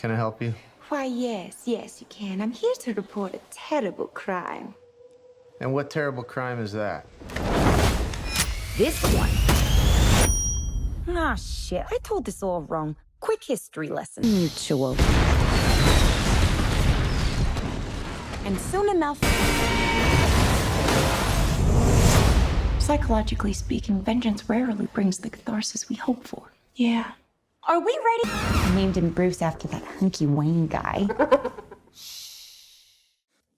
Can I help you? Why, yes, you can. I'm here to report a terrible crime. And what terrible crime is that? This one. Ah, shit. I told this all wrong. Quick history lesson. Mutual. And soon enough... Psychologically speaking, vengeance rarely brings the catharsis we hope for. Yeah. Are we ready? I named him Bruce after that hunky Wayne guy.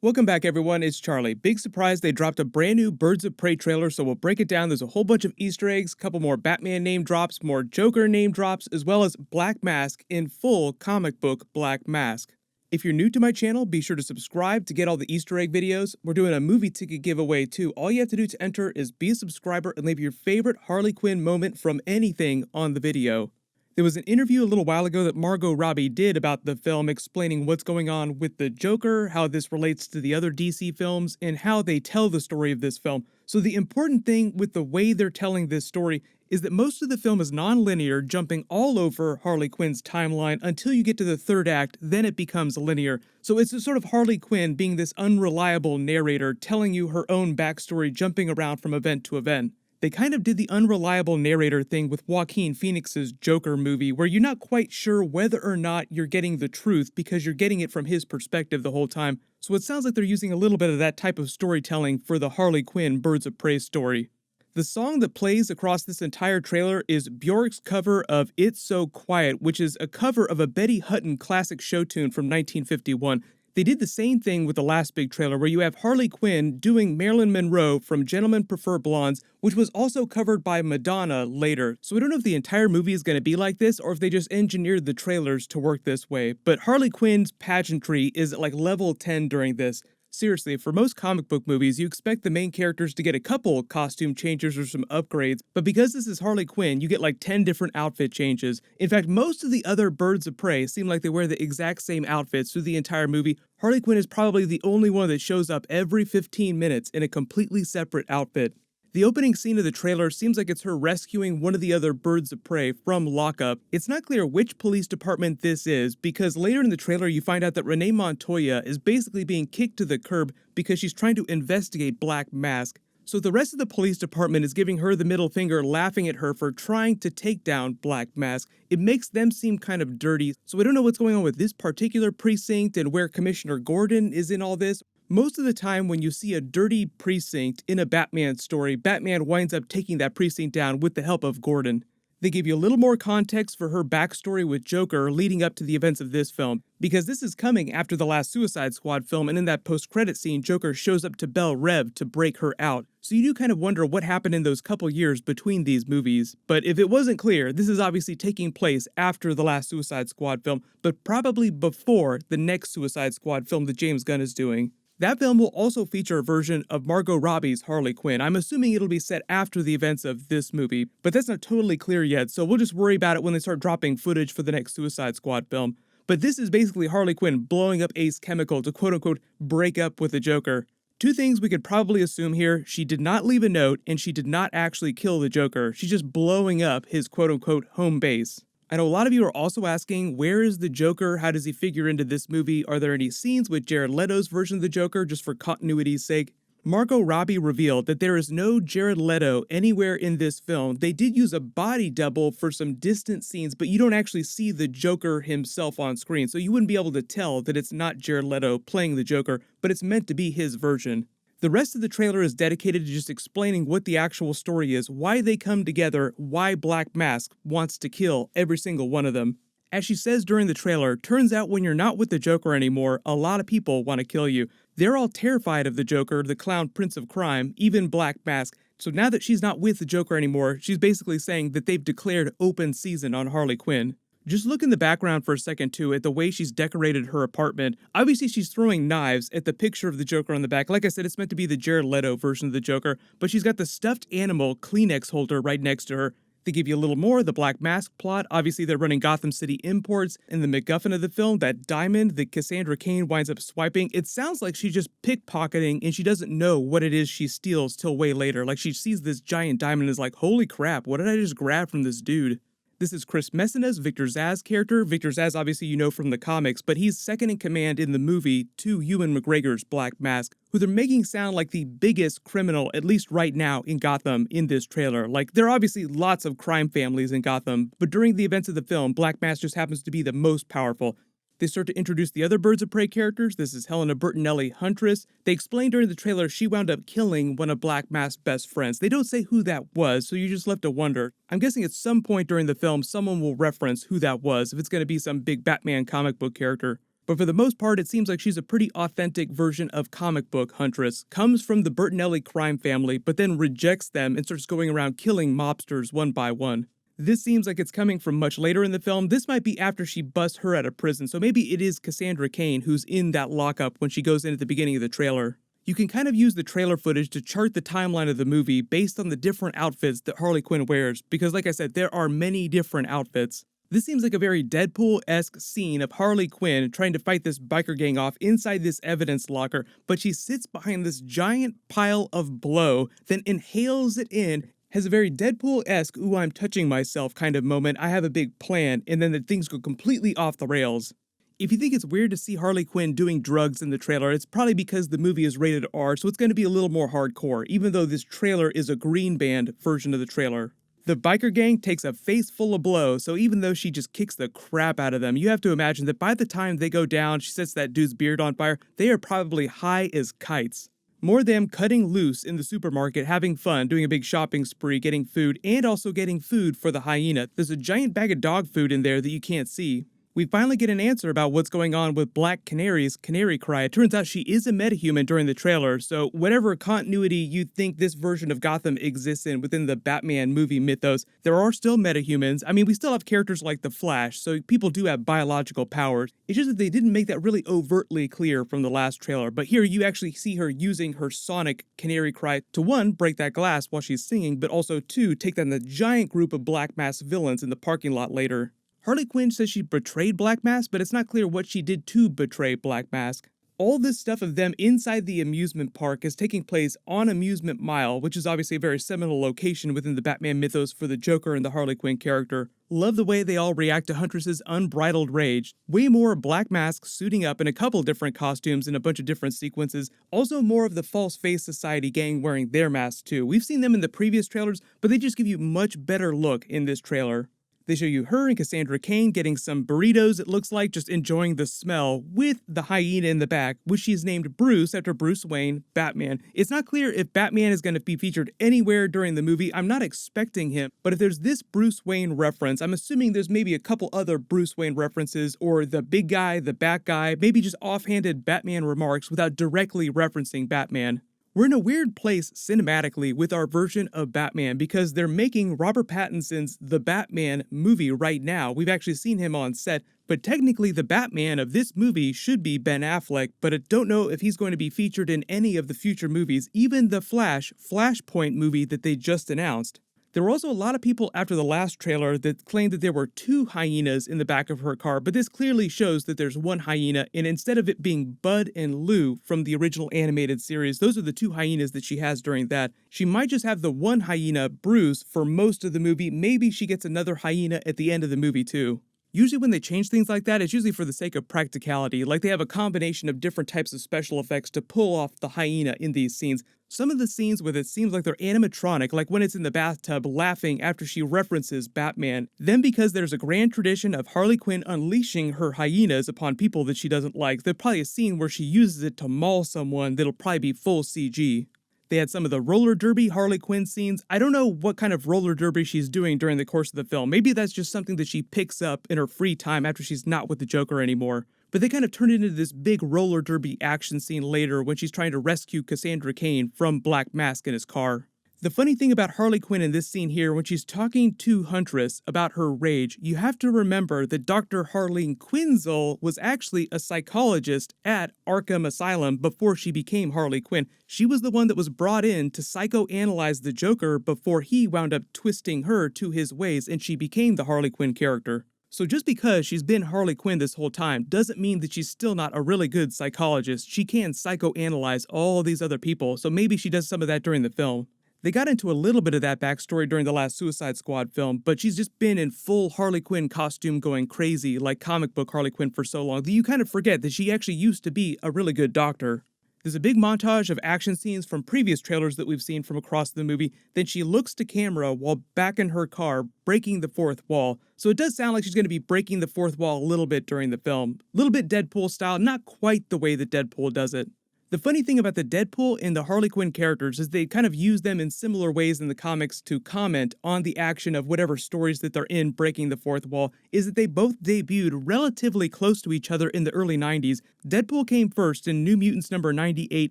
Welcome back, everyone. It's Charlie. Big surprise, they dropped a brand new Birds of Prey trailer, so we'll break it down. There's a whole bunch of Easter eggs, a couple more Batman name drops, more Joker name drops, as well as Black Mask in full comic book Black Mask. If you're new to my channel, be sure to subscribe to get all the Easter egg videos. We're doing a movie ticket giveaway too. All you have to do to enter is be a subscriber and leave your favorite Harley Quinn moment from anything on the video. There was an interview a little while ago that Margot Robbie did about the film, explaining what's going on with the Joker, how this relates to the other DC films, and how they tell the story of this film. So the important thing with the way they're telling this story is that most of the film is non-linear, jumping all over Harley Quinn's timeline until you get to the third act, then it becomes linear. So it's a sort of Harley Quinn being this unreliable narrator telling you her own backstory, jumping around from event to event. They kind of did the unreliable narrator thing with Joaquin Phoenix's Joker movie, where you're not quite sure whether or not you're getting the truth because you're getting it from his perspective the whole time. So it sounds like they're using a little bit of that type of storytelling for the Harley Quinn Birds of Prey story. The song that plays across this entire trailer is Bjork's cover of It's So Quiet, which is a cover of a Betty Hutton classic show tune from 1951. They did the same thing with the last big trailer, where you have Harley Quinn doing Marilyn Monroe from Gentlemen Prefer Blondes, which was also covered by Madonna later. So I don't know if the entire movie is going to be like this, or if they just engineered the trailers to work this way. But Harley Quinn's pageantry is at like level 10 during this. Seriously, for most comic book movies, you expect the main characters to get a couple costume changes or some upgrades, but because this is Harley Quinn, you get like 10 different outfit changes. In fact, most of the other Birds of Prey seem like they wear the exact same outfits through the entire movie. Harley Quinn is probably the only one that shows up every 15 minutes in a completely separate outfit. The opening scene of the trailer seems like it's her rescuing one of the other Birds of Prey from lockup. It's not clear which police department this is, because later in the trailer you find out that Renee Montoya is basically being kicked to the curb because she's trying to investigate Black Mask. So the rest of the police department is giving her the middle finger, laughing at her for trying to take down Black Mask. It makes them seem kind of dirty, so I don't know what's going on with this particular precinct and where Commissioner Gordon is in all this. Most of the time when you see a dirty precinct in a Batman story, Batman winds up taking that precinct down with the help of Gordon. They give you a little more context for her backstory with Joker leading up to the events of this film, because this is coming after the last Suicide Squad film, and in that post-credit scene, Joker shows up to Belle Reve to break her out. So you do kind of wonder what happened in those couple years between these movies. But if it wasn't clear, this is obviously taking place after the last Suicide Squad film, but probably before the next Suicide Squad film that James Gunn is doing. That film will also feature a version of Margot Robbie's Harley Quinn. I'm assuming it'll be set after the events of this movie, but that's not totally clear yet, so we'll just worry about it when they start dropping footage for the next Suicide Squad film. But this is basically Harley Quinn blowing up Ace Chemical to quote-unquote break up with the Joker. Two things we could probably assume here: she did not leave a note, and she did not actually kill the Joker. She's just blowing up his quote-unquote home base. I know a lot of you are also asking, where is the Joker? How does he figure into this movie? Are there any scenes with Jared Leto's version of the Joker, just for continuity's sake? Margot Robbie revealed that there is no Jared Leto anywhere in this film. They did use a body double for some distant scenes, but you don't actually see the Joker himself on screen, so you wouldn't be able to tell that it's not Jared Leto playing the Joker, but it's meant to be his version. The rest of the trailer is dedicated to just explaining what the actual story is, why they come together, why Black Mask wants to kill every single one of them. As she says during the trailer, turns out when you're not with the Joker anymore, a lot of people want to kill you. They're all terrified of the Joker, the clown prince of crime, even Black Mask. So now that she's not with the Joker anymore, she's basically saying that they've declared open season on Harley Quinn. Just look in the background for a second too at the way she's decorated her apartment. Obviously she's throwing knives at the picture of the Joker on the back. Like I said, it's meant to be the Jared Leto version of the Joker, but she's got the stuffed animal Kleenex holder right next to her. They give you a little more, the Black Mask plot. Obviously they're running Gotham City imports, and the MacGuffin of the film, that diamond that Cassandra Cain winds up swiping. It sounds like she's just pickpocketing and she doesn't know what it is she steals till way later. Like she sees this giant diamond and is like, holy crap, what did I just grab from this dude? This is Chris Messina's Victor Zsasz character. Victor Zsasz, obviously you know from the comics, but he's second in command in the movie to Ewan McGregor's Black Mask, who they're making sound like the biggest criminal, at least right now, in Gotham in this trailer. Like, there are obviously lots of crime families in Gotham, but during the events of the film, Black Mask just happens to be the most powerful. They start to introduce the other Birds of Prey characters. This is Helena Bertinelli, Huntress. They explain during the trailer she wound up killing one of Black Mask's best friends. They don't say who that was, so you're just left to wonder. I'm guessing at some point during the film, someone will reference who that was, if it's going to be some big Batman comic book character. But for the most part, it seems like she's a pretty authentic version of comic book Huntress. Comes from the Bertinelli crime family, but then rejects them and starts going around killing mobsters one by one. This seems like it's coming from much later in the film. This might be after she busts her out of prison, so maybe it is Cassandra Cain who's in that lockup when she goes in at the beginning of the trailer. You can kind of use the trailer footage to chart the timeline of the movie based on the different outfits that Harley Quinn wears, because like I said, there are many different outfits. This seems like a very Deadpool-esque scene of Harley Quinn trying to fight this biker gang off inside this evidence locker, but she sits behind this giant pile of blow, then inhales it in, has a very Deadpool-esque, ooh, I'm touching myself kind of moment, I have a big plan, and then the things go completely off the rails. If you think it's weird to see Harley Quinn doing drugs in the trailer, it's probably because the movie is rated R, so it's going to be a little more hardcore, even though this trailer is a green band version of the trailer. The biker gang takes a face full of blows, so even though she just kicks the crap out of them, you have to imagine that by the time they go down, she sets that dude's beard on fire, they are probably high as kites. More them cutting loose in the supermarket, having fun, doing a big shopping spree, getting food, and also getting food for the hyena. There's a giant bag of dog food in there that you can't see. We finally get an answer about what's going on with Black Canary's canary cry. It turns out she is a metahuman during the trailer, so whatever continuity you think this version of Gotham exists in within the Batman movie mythos, there are still metahumans. I mean, we still have characters like the Flash, so people do have biological powers. It's just that they didn't make that really overtly clear from the last trailer, but here you actually see her using her sonic canary cry to, one, break that glass while she's singing, but also, two, take down the giant group of Black Mask villains in the parking lot later. Harley Quinn says she betrayed Black Mask, but it's not clear what she did to betray Black Mask. All this stuff of them inside the amusement park is taking place on Amusement Mile, which is obviously a very seminal location within the Batman mythos for the Joker and the Harley Quinn character. Love the way they all react to Huntress's unbridled rage. Way more Black Mask suiting up in a couple different costumes in a bunch of different sequences. Also more of the False Face Society gang wearing their masks too. We've seen them in the previous trailers, but they just give you much better look in this trailer. They show you her and Cassandra Cain getting some burritos, it looks like, just enjoying the smell, with the hyena in the back, which she's named Bruce after Bruce Wayne, Batman. It's not clear if Batman is going to be featured anywhere during the movie. I'm not expecting him, but if there's this Bruce Wayne reference, I'm assuming there's maybe a couple other Bruce Wayne references, or the big guy, the Bat guy, maybe just offhanded Batman remarks without directly referencing Batman. We're in a weird place cinematically with our version of Batman because they're making Robert Pattinson's The Batman movie right now. We've actually seen him on set, but technically the Batman of this movie should be Ben Affleck, but I don't know if he's going to be featured in any of the future movies, even the Flashpoint movie that they just announced. There were also a lot of people after the last trailer that claimed that there were two hyenas in the back of her car, but this clearly shows that there's one hyena, and instead of it being Bud and Lou from the original animated series, those are the two hyenas that she has during that. She might just have the one hyena, Bruce, for most of the movie. Maybe she gets another hyena at the end of the movie too. Usually when they change things like that, it's usually for the sake of practicality, like they have a combination of different types of special effects to pull off the hyena in these scenes. Some of the scenes with it seems like they're animatronic, like when it's in the bathtub laughing after she references Batman. Then because there's a grand tradition of Harley Quinn unleashing her hyenas upon people that she doesn't like, there's probably a scene where she uses it to maul someone that'll probably be full CG. They had some of the roller derby Harley Quinn scenes. I don't know what kind of roller derby she's doing during the course of the film. Maybe that's just something that she picks up in her free time after she's not with the Joker anymore. But they kind of turned it into this big roller derby action scene later when she's trying to rescue Cassandra Cain from Black Mask in his car. The funny thing about Harley Quinn in this scene here, when she's talking to Huntress about her rage, you have to remember that Dr. Harleen Quinzel was actually a psychologist at Arkham Asylum before she became Harley Quinn. She was the one that was brought in to psychoanalyze the Joker before he wound up twisting her to his ways and she became the Harley Quinn character. So just because she's been Harley Quinn this whole time doesn't mean that she's still not a really good psychologist. She can psychoanalyze all these other people, so maybe she does some of that during the film. They got into a little bit of that backstory during the last Suicide Squad film, but she's just been in full Harley Quinn costume going crazy like comic book Harley Quinn for so long that you kind of forget that she actually used to be a really good doctor. There's a big montage of action scenes from previous trailers that we've seen from across the movie. Then she looks to camera while back in her car, breaking the fourth wall. So it does sound like she's going to be breaking the fourth wall a little bit during the film. A little bit Deadpool style, not quite the way that Deadpool does it. The funny thing about the Deadpool and the Harley Quinn characters is they kind of use them in similar ways in the comics to comment on the action of whatever stories that they're in breaking the fourth wall, is that they both debuted relatively close to each other in the early 90s. Deadpool came first in New Mutants number 98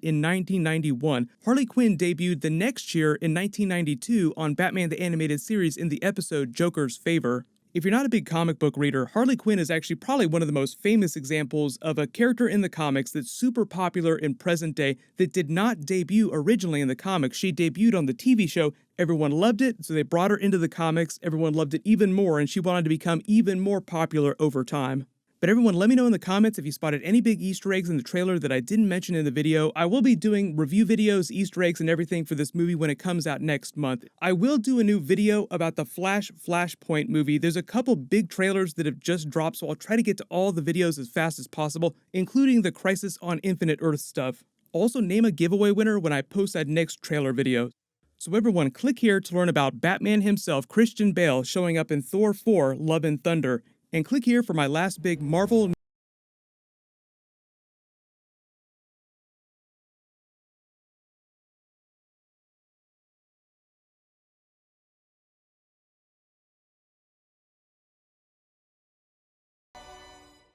in 1991. Harley Quinn debuted the next year in 1992 on Batman the Animated Series in the episode Joker's Favor. If you're not a big comic book reader, Harley Quinn is actually probably one of the most famous examples of a character in the comics that's super popular in present day that did not debut originally in the comics. She debuted on the TV show. Everyone loved it, so they brought her into the comics. Everyone loved it even more, and she wanted to become even more popular over time. But everyone, let me know in the comments if you spotted any big Easter eggs in the trailer that I didn't mention in the video. I will be doing review videos, Easter eggs, and everything for this movie when it comes out next month. I will do a new video about the Flashpoint movie. There's a couple big trailers that have just dropped, so I'll try to get to all the videos as fast as possible, including the Crisis on Infinite Earth stuff. Also, name a giveaway winner when I post that next trailer video. So everyone, click here to learn about Batman himself, Christian Bale, showing up in Thor 4: Love and Thunder. And click here for my last big Marvel